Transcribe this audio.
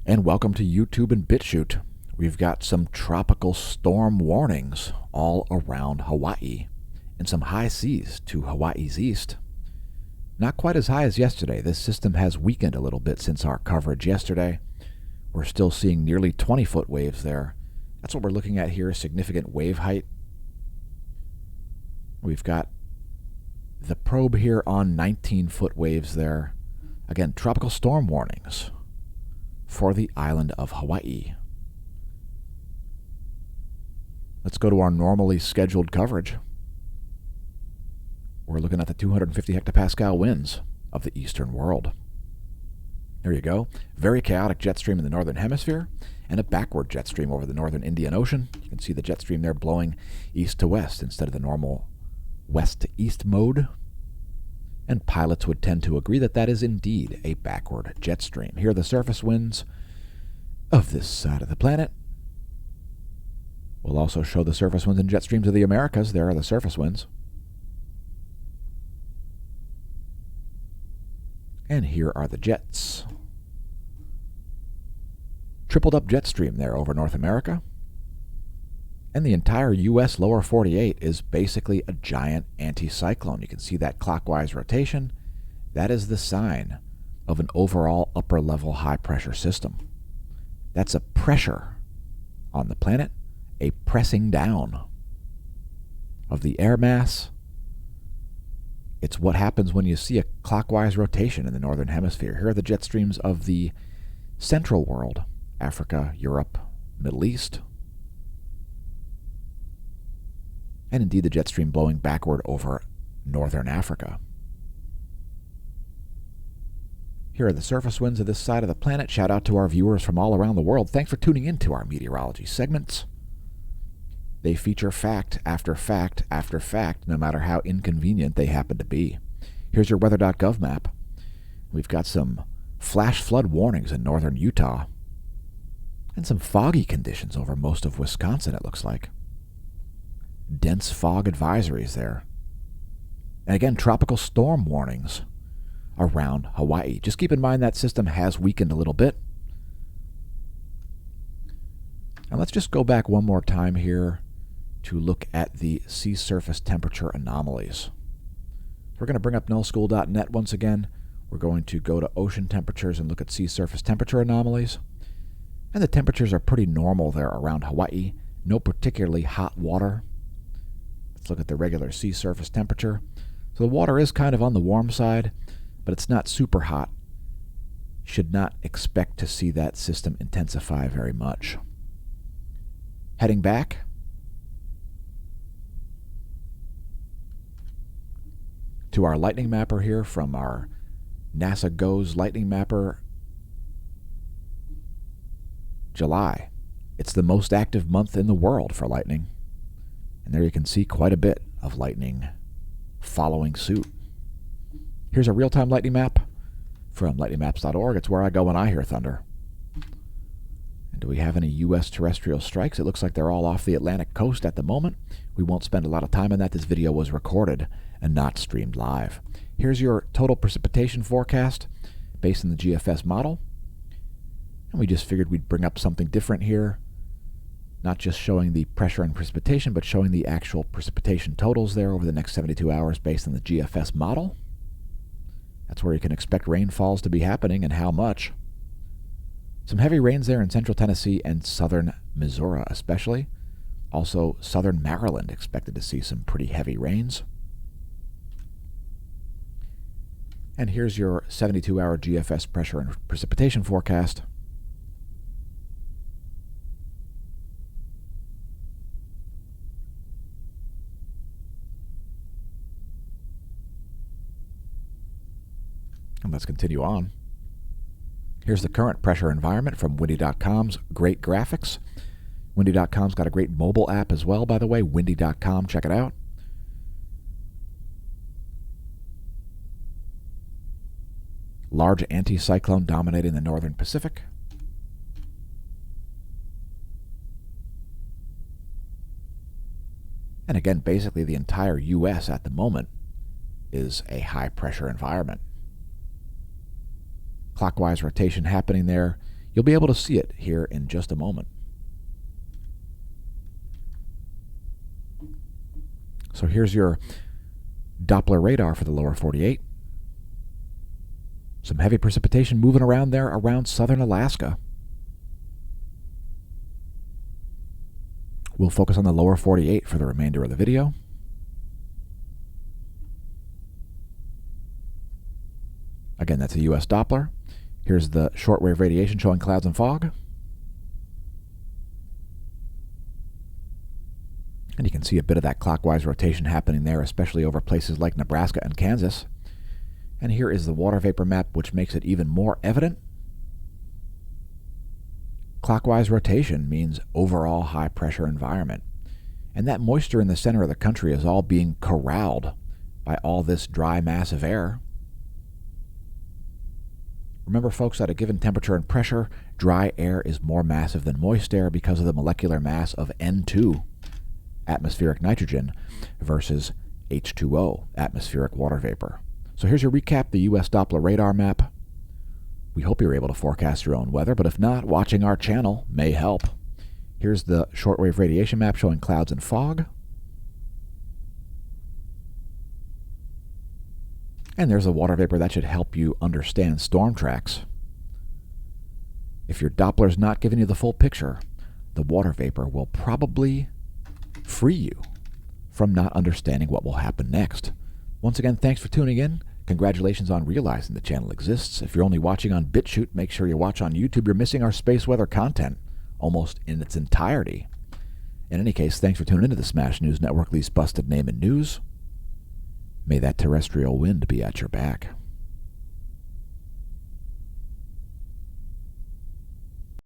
And welcome to YouTube and BitChute. We've got some tropical storm warnings all around Hawaii and some high seas to Hawaii's east. Not quite as high as yesterday. This system has weakened a little bit since our coverage yesterday. We're still seeing nearly 20-foot waves there. That's what we're looking at here, significant wave height. We've got the probe here on 19-foot waves there. Again, tropical storm warnings for the island of Hawaii. Let's go to our normally scheduled coverage. We're looking at the 250 hectopascal winds of the eastern world. There you go. Very chaotic jet stream in the northern hemisphere and a backward jet stream over the northern Indian Ocean. You can see the jet stream there blowing east to west instead of the normal west to east mode. And pilots would tend to agree that that is indeed a backward jet stream. Here are the surface winds of this side of the planet. We'll also show the surface winds and jet streams of the Americas. There are the surface winds. And here are the jets. Tripled up jet stream there over North America. And the entire U.S. lower 48 is basically a giant anticyclone. You can see that clockwise rotation. That is the sign of an overall upper-level high-pressure system. That's a pressure on the planet, a pressing down of the air mass. It's what happens when you see a clockwise rotation in the northern hemisphere. Here are the jet streams of the central world, Africa, Europe, Middle East. And indeed the jet stream blowing backward over northern Africa. Here are the surface winds of this side of the planet. Shout out to our viewers from all around the world. Thanks for tuning in to our meteorology segments. They feature fact after fact after fact, no matter how inconvenient they happen to be. Here's your weather.gov map. We've got some flash flood warnings in northern Utah. And some foggy conditions over most of Wisconsin, it looks like. Dense fog advisories there. And again, tropical storm warnings around Hawaii. Just keep in mind that system has weakened a little bit. And let's just go back one more time here to look at the sea surface temperature anomalies. We're going to bring up nullschool.net once again. We're going to go to ocean temperatures and look at sea surface temperature anomalies. And the temperatures are pretty normal there around Hawaii. No particularly hot water. Let's look at the regular sea surface temperature. So the water is kind of on the warm side, but it's not super hot. Should not expect to see that system intensify very much. Heading back to our lightning mapper here from our NASA GOES lightning mapper. July. It's the most active month in the world for lightning. And there you can see quite a bit of lightning following suit. Here's a real-time lightning map from lightningmaps.org. It's where I go when I hear thunder. And do we have any U.S. terrestrial strikes? It looks like they're all off the Atlantic coast at the moment. We won't spend a lot of time on that. This video was recorded and not streamed live. Here's your total precipitation forecast based on the GFS model. And we just figured we'd bring up something different here. Not just showing the pressure and precipitation, but showing the actual precipitation totals there over the next 72 hours based on the GFS model. That's where you can expect rainfalls to be happening and how much. Some heavy rains there in central Tennessee and southern Missouri especially. Also southern Maryland expected to see some pretty heavy rains. And here's your 72-hour GFS pressure and precipitation forecast. And let's continue on. Here's the current pressure environment from windy.com's great graphics. Windy.com's got a great mobile app as well, by the way. Windy.com, check it out. Large anticyclone dominating the northern Pacific. And again, basically the entire U.S. at the moment is a high-pressure environment. Clockwise rotation happening there. You'll be able to see it here in just a moment. So here's your Doppler radar for the lower 48. Some heavy precipitation moving around there around southern Alaska. We'll focus on the lower 48 for the remainder of the video. Again, that's a US Doppler. Here's the shortwave radiation showing clouds and fog. And you can see a bit of that clockwise rotation happening there, especially over places like Nebraska and Kansas. And here is the water vapor map, which makes it even more evident. Clockwise rotation means overall high pressure environment. And that moisture in the center of the country is all being corralled by all this dry mass of air. Remember, folks, at a given temperature and pressure, dry air is more massive than moist air because of the molecular mass of N2, atmospheric nitrogen, versus H2O, atmospheric water vapor. So here's your recap, the US Doppler radar map. We hope you're able to forecast your own weather, but if not, watching our channel may help. Here's the shortwave radiation map showing clouds and fog. And there's a water vapor that should help you understand storm tracks. If your Doppler's not giving you the full picture, the water vapor will probably free you from not understanding what will happen next. Once again, thanks for tuning in. Congratulations on realizing the channel exists. If you're only watching on BitChute, make sure you watch on YouTube. You're missing our space weather content almost in its entirety. In any case, thanks for tuning into the Smash News Network, least busted name in news. May that terrestrial wind be at your back.